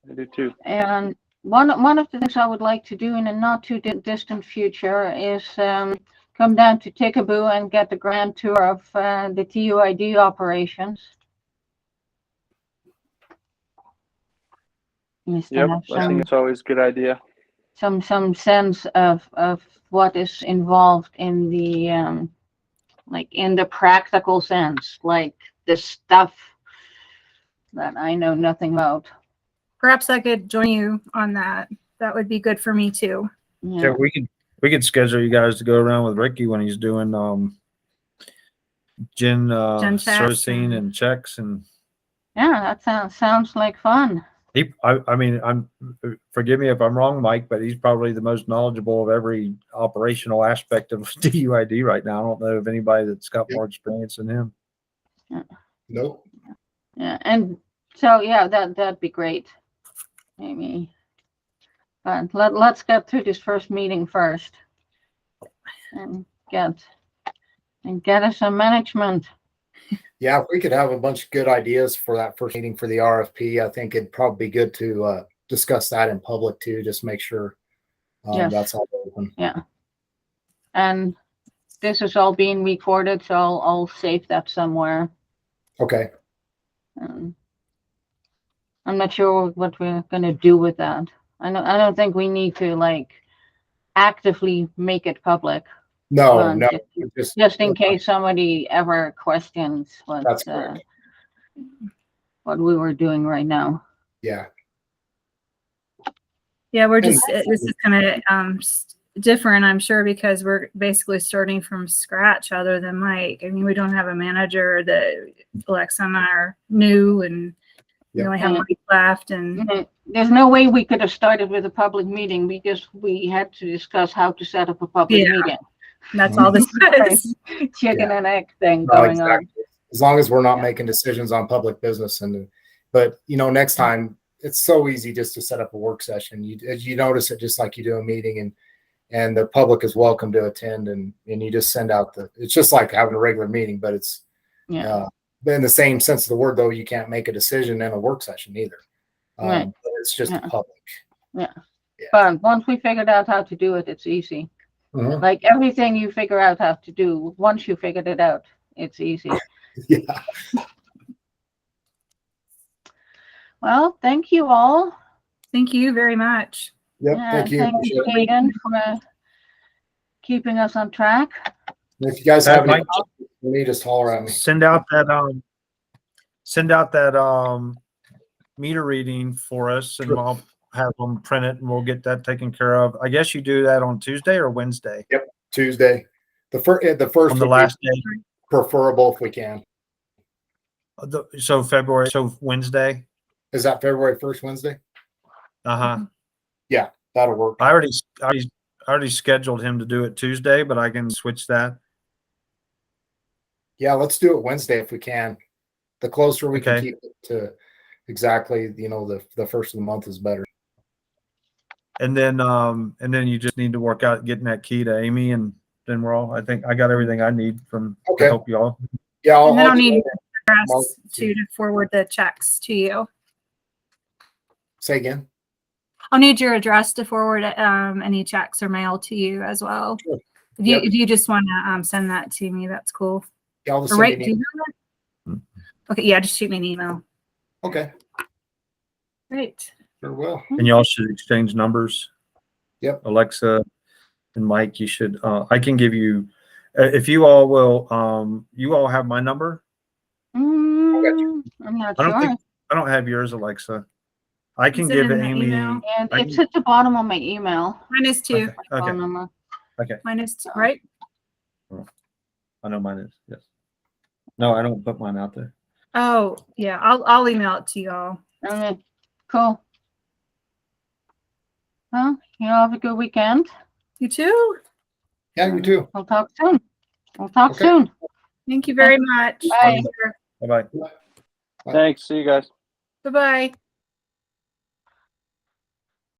I do too. And one of the things I would like to do in a not too distant future is come down to Tickaboo and get the grand tour of the TUID operations. Just to Yep. have I think it's always a good idea. some sense of what is involved in the like in the practical sense, like the stuff that I know nothing about. perhaps I could join you on that. That would be good for me too. Yeah, we could schedule you guys to go around with Ricky when he's doing gin checks servicing and checks, and Yeah, that sounds like fun. I mean, forgive me if I'm wrong, Mike, but he's probably the most knowledgeable of every operational aspect of TUID right now. I don't know of anybody that's got more experience than him. Nope. Yeah, and so yeah, that'd be great. Maybe, but let's get through this first meeting first, and get us some management. Yeah, if we could have a bunch of good ideas for that first meeting for the RFP, I think it'd probably be good to discuss that in public too. Just make sure Yes. that's all open. Yeah, and this is all being recorded, so I'll save that somewhere. Okay. I'm not sure what we're gonna do with that. I don't think we need to like actively make it public. No, no, Just in case somebody ever questions That's correct. what we were doing right now. Yeah. Yeah, we're just, this is kind of different, I'm sure, because we're basically starting from scratch other than Mike. I mean, we don't have a manager. That Alexa and I are new, and we only have Mike left. And there's no way we could have started with a public meeting because we had to discuss how to set up a public meeting. That's all this is. Chicken and egg thing going on. As long as we're not making decisions on public business, but next time it's so easy just to set up a work session. You notice it just like you do a meeting, and the public is welcome to attend, and you just send out it's just like having a regular meeting, but it's in the same sense of the word, though, you can't make a decision in a work session either. But it's just the public. Yeah. But once we figured out how to do it, it's easy. Mm-hmm. Like everything you figure out how to do, once you figured it out, it's easy. Yeah. Well, thank you all. Thank you very much. Yep. Thank you. Thank you, Kaden, for keeping us on track. If you guys have any questions for me, just holler at me. Send out that meter reading for us, and I'll have them print it, and we'll get that taken care of. I guess you do that on Tuesday or Wednesday? Yep, Tuesday. The first on the last day. Preferable if we can. So Wednesday. Is that February 1st, Wednesday? Yeah, that'll work. I already scheduled him to do it Tuesday, but I can switch that. Yeah, let's do it Wednesday if we can. The closer we can keep it to exactly, the first of the month is better. And then you just need to work out getting that key to Amy, and then I think I got everything I need to help you all. Yeah, I'll need address to forward the checks to you. Say again. I'll need your address to forward any checks or mail to you as well. Sure. If you just want to send that to me, that's cool. Yeah, I'll just send you an email. Okay, yeah, just shoot me an email. Okay. Great. Sure will. And y'all should exchange numbers. Yep. Alexa and Mike, you should, I can give you, if you all will, you all have my number? I'm not I don't sure. think, I don't have yours, Alexa. I can Is it give in the Amy. email? And I it's can- at the bottom of my email. Mine is two. Okay, okay, Phone number. okay. Mine is two, right? I know mine is, yes. No, I don't put mine out there. Oh, yeah. I'll email it to y'all. Okay, cool. Well, you have a good weekend. You too. Yeah, you too. We'll talk soon. We'll talk Okay. soon. Thank you very much. Bye. Bye-bye. Thanks. See you guys. Bye-bye.